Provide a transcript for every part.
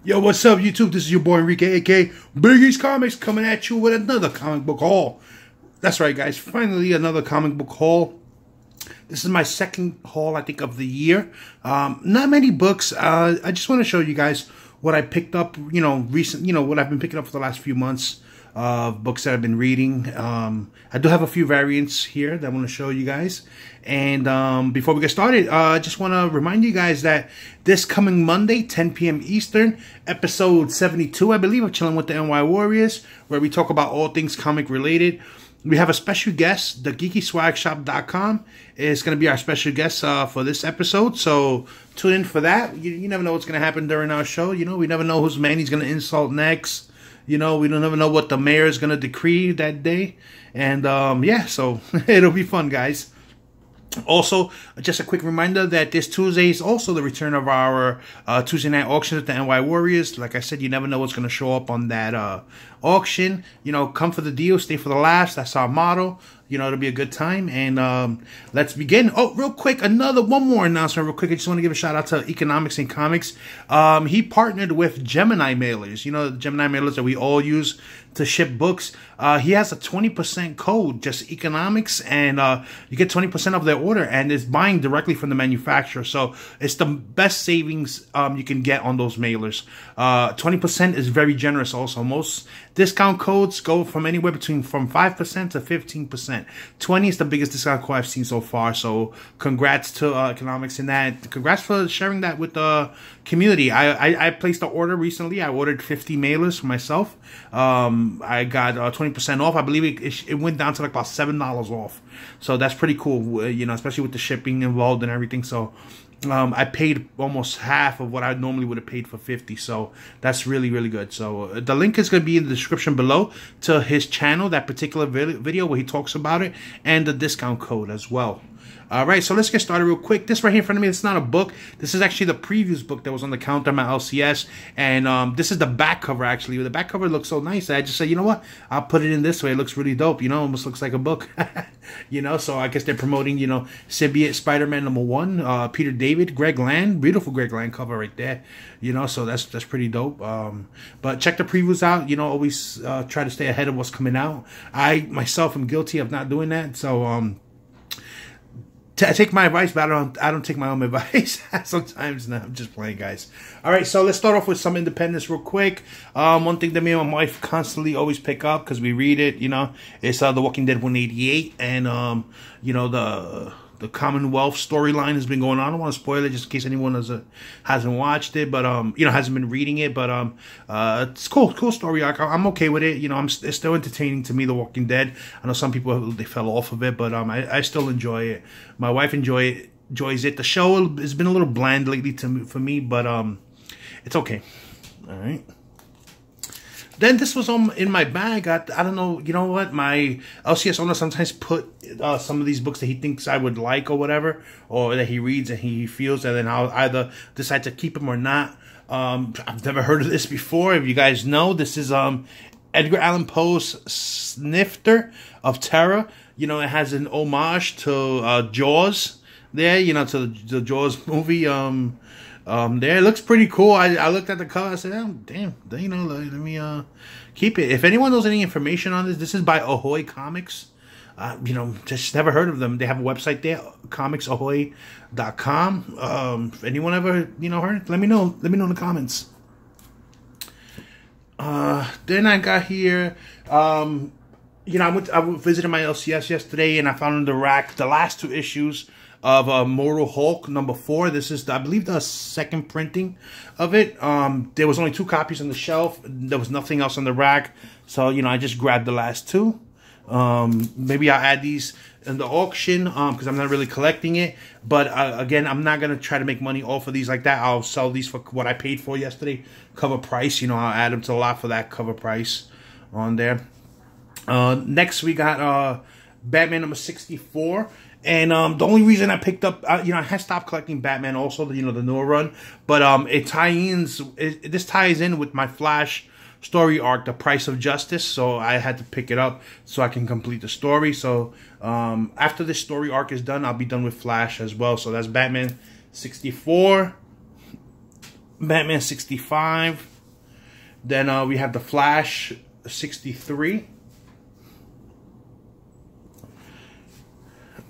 Yo, what's up, YouTube? This is your boy Enrique, aka Biggie's Comics, coming at you with another comic book haul. That's right, guys. Finally, another comic book haul. This is my second haul, I think, of the year. Not many books. I just want to show you guys what I picked up, what I've been picking up for the last few months. Books that I've been reading. I do have a few variants here that I want to show you guys. And before we get started, I just want to remind you guys that this coming Monday, 10 p.m. Eastern, episode 72, I believe, of Chilling with the NY Warriors, where we talk about all things comic related. We have a special guest. The GeekySwagShop.com is going to be our special guest for this episode. So tune in for that. You never know what's going to happen during our show. We never know whose man he's going to insult next. We don't never know what the mayor is going to decree that day. And yeah, so it'll be fun, guys. Also, just a quick reminder that this Tuesday is also the return of our Tuesday night auction at the NY Warriors. Like I said, you never know what's going to show up on that auction. Come for the deal, stay for the last. That's our motto. It'll be a good time. And let's begin. Oh, real quick, one more announcement real quick. I just want to give a shout out to Economics and Comics. He partnered with Gemini Mailers. The Gemini Mailers that we all use to ship books. He has a 20% code, just Economics, and you get 20% of their order, and it's buying directly from the manufacturer. So it's the best savings you can get on those mailers. 20% is very generous also. Most discount codes go from anywhere from 5% to 15%. 20 is the biggest discount code I've seen so far. So congrats to Economics in that. Congrats for sharing that with the community. I placed an order recently. I ordered 50 mailers for myself. I got 20% off. I believe it went down to like about $7 off. So that's pretty cool, especially with the shipping involved and everything. So I paid almost half of what I normally would have paid for 50. So that's really, really good. So the link is going to be in the description below to his channel, that particular video where he talks about it, and the discount code as well. All right, so let's get started real quick. This right here in front of me, it's not a book. This is actually the previews book that was on the counter at my LCS. And this is the back cover, actually. The back cover looks so nice. I just said, you know what? I'll put it in this way. It looks really dope. Almost looks like a book. So I guess they're promoting, Symbiote Spider-Man #1, Peter David, Greg Land. Beautiful Greg Land cover right there. So that's pretty dope. But check the previews out. Always try to stay ahead of what's coming out. I, myself, am guilty of not doing that. So, I take my advice, but I don't take my own advice. Sometimes, no, I'm just playing, guys. All right, so let's start off with some independence real quick. One thing that me and my wife constantly always pick up because we read it, it's The Walking Dead 188, and the Commonwealth storyline has been going on. I don't want to spoil it just in case anyone hasn't watched it, but hasn't been reading it. But it's cool story arc. I'm okay with it. It's still entertaining to me, The Walking Dead. I know some people they fell off of it, but I still enjoy it. My wife enjoys it. The show has been a little bland lately for me, but it's okay. All right. Then this was in my bag. I don't know, what? My LCS owner sometimes put some of these books that he thinks I would like or whatever, or that he reads and he feels, and then I'll either decide to keep them or not. I've never heard of this before. If you guys know, this is Edgar Allan Poe's Snifter of Terror. It has an homage to Jaws there, to the Jaws movie. There, it looks pretty cool. I looked at the cover. I said, "Oh, damn! Let me keep it." If anyone knows any information on this is by Ahoy Comics. Just never heard of them. They have a website there, comicsahoy.com. If anyone ever heard, let me know. Let me know in the comments. Then I got here. I visited my LCS yesterday, and I found in the rack the last two issues of Mortal Hulk #4. This is, I believe, the second printing of it. There was only 2 copies on the shelf. There was nothing else on the rack. So, I just grabbed the last 2. Maybe I'll add these in the auction because I'm not really collecting it. But, again, I'm not going to try to make money off of these like that. I'll sell these for what I paid for yesterday. Cover price. I'll add them to the lot for that cover price on there. Next, we got Batman #64. And the only reason I picked up, I had stopped collecting Batman also, the newer run. But this ties in with my Flash story arc, The Price of Justice. So I had to pick it up so I can complete the story. So after this story arc is done, I'll be done with Flash as well. So that's Batman 64, Batman 65, Then we have the Flash 63.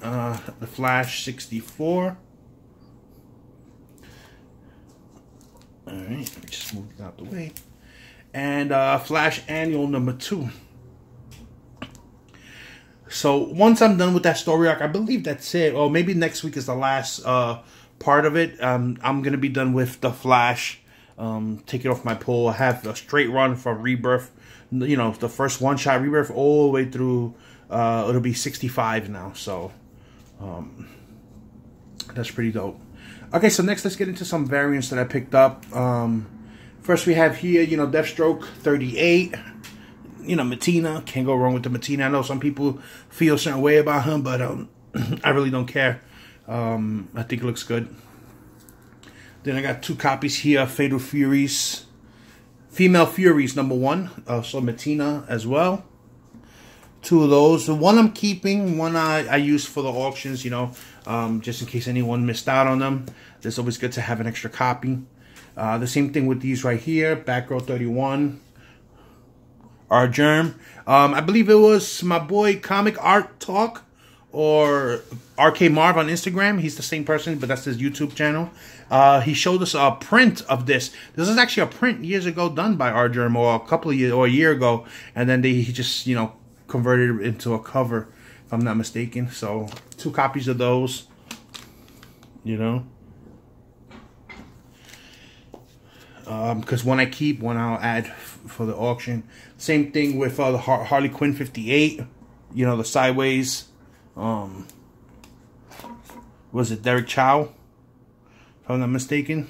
The Flash 64. Alright, let me just move it out the way. And Flash Annual number 2. So once I'm done with that story arc, I believe that's it. Or maybe next week is the last part of it. I'm going to be done with the Flash. Take it off my pull. I have a straight run from Rebirth. You know, the first one-shot Rebirth all the way through. It'll be 65 now. So that's pretty dope. Okay, so next let's get into some variants that I picked up. First we have here, you know, Deathstroke 38. You know, Matina. Can't go wrong with the Matina. I know some people feel a certain way about him, but I really don't care. I think it looks good. Then I got 2 copies here. Fatal Furies. Female Furies number 1. So Matina as well. 2 of those. The one I'm keeping. One I use for the auctions, you know. Just in case anyone missed out on them. It's always good to have an extra copy. The same thing with these right here. Batgirl 31. Argerm. I believe it was my boy Comic Art Talk or RK Marv on Instagram. He's the same person, but that's his YouTube channel. He showed us a print of this. This is actually a print years ago done by Argerm, or a couple of years, or a year ago, and then he just, you know, converted it into a cover, if I'm not mistaken. So 2 copies of those, you know. Because one I keep, one I'll add for the auction. Same thing with the Harley Quinn 58. You know, the Sideways. Was it Derek Chow? If I'm not mistaken.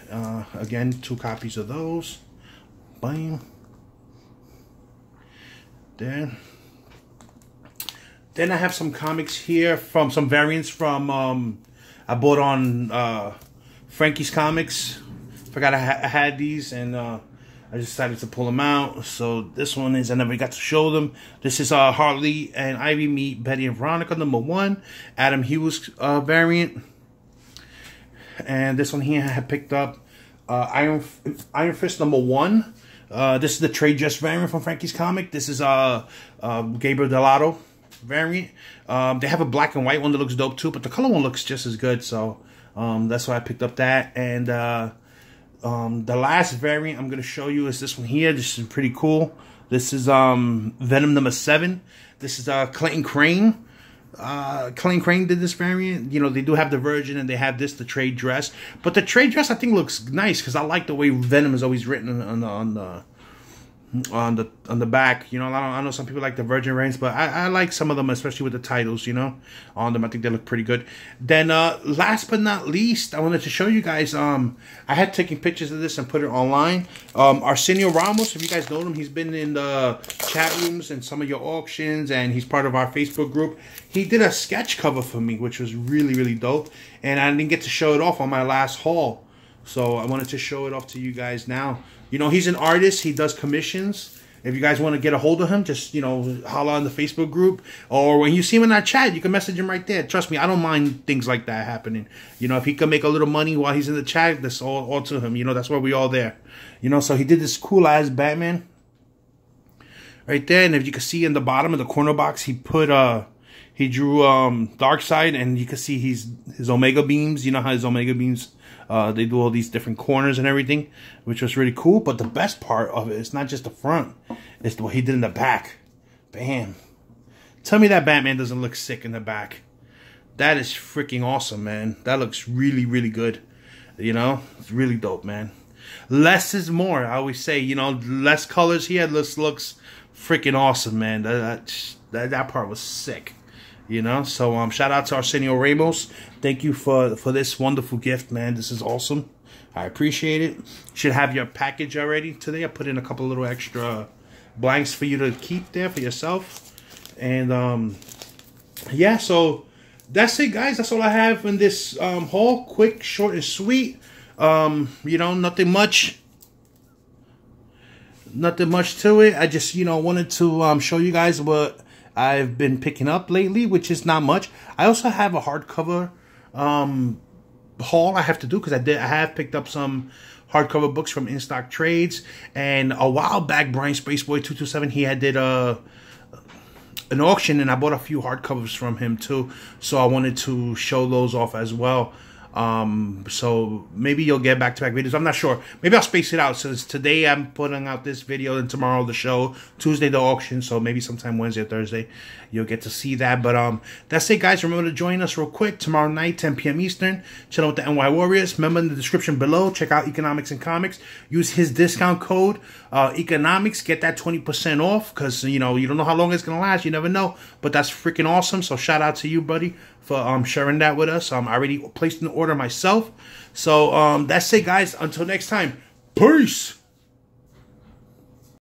Again, 2 copies of those. Bam. Then I have some comics here from some variants from I bought on Frankie's Comics. Forgot I had these, and I decided to pull them out. So this one is, I never got to show them. This is Harley and Ivy meet Betty and Veronica number 1, Adam Hughes variant. And this one here I have picked up Iron Fist number 1. This is the trade dress variant from Frankie's Comic. This is Gabriel Dell'Otto variant. They have a black and white one that looks dope too, but the color one looks just as good. So that's why I picked up that. And the last variant I'm going to show you is this one here. This is pretty cool. This is Venom number 7. This is Clayton Crane. Clayton Crane did this variant. You know, they do have the Virgin and they have this, the trade dress. But the trade dress I think looks nice because I like the way Venom is always written on the back. You know, I know some people like the Virgin Reigns, but I like some of them, especially with the titles, you know, on them. I think they look pretty good. Then last but not least, I wanted to show you guys, I had taken pictures of this and put it online. Arsenio Ramos, if you guys know him, he's been in the chat rooms and some of your auctions, and he's part of our Facebook group. He did a sketch cover for me, which was really, really dope, and I didn't get to show it off on my last haul. So I wanted to show it off to you guys now. You know, he's an artist. He does commissions. If you guys want to get a hold of him, just, you know, holla on the Facebook group. Or when you see him in that chat, you can message him right there. Trust me, I don't mind things like that happening. You know, if he can make a little money while he's in the chat, that's all to him. You know, that's why we all there. You know, so he did this cool-ass Batman right there. And if you can see in the bottom of the corner box, he put, he drew Darkseid, and you can see his Omega beams. You know how his Omega beams, they do all these different corners and everything, which was really cool. But the best part of it is not just the front, it's what he did in the back. Bam. Tell me that Batman doesn't look sick in the back. That is freaking awesome, man. That looks really, really good. You know, it's really dope, man. Less is more. I always say, you know, less colors here. This looks freaking awesome, man. That part was sick. You know, so shout out to Arsenio Ramos. Thank you for this wonderful gift, man. This is awesome. I appreciate it. You should have your package already today. I put in a couple little extra blanks for you to keep there for yourself. And yeah, so that's it, guys. That's all I have in this haul. Quick, short, and sweet. You know, nothing much to it. I just, you know, wanted to show you guys what I've been picking up lately, which is not much. I also have a hardcover haul I have to do, because I have picked up some hardcover books from In Stock Trades, and a while back Brian Spaceboy 227, he had did an auction, and I bought a few hardcovers from him too, so I wanted to show those off as well. So maybe you'll get back-to-back videos. I'm not sure. Maybe I'll space it out, since today I'm putting out this video and tomorrow the show, Tuesday the auction, so maybe sometime Wednesday or Thursday you'll get to see that. But that's it, guys. Remember to join us real quick tomorrow night, 10 p.m. Eastern, chilling with the NY Warriors. Remember, in the description below, check out Economics and Comics. Use his discount code Economics, get that 20% off, because you know, you don't know how long it's gonna last, you never know, but that's freaking awesome. So shout out to you, buddy, for sharing that with us. I already placed an order myself. So that's it, guys. Until next time, peace.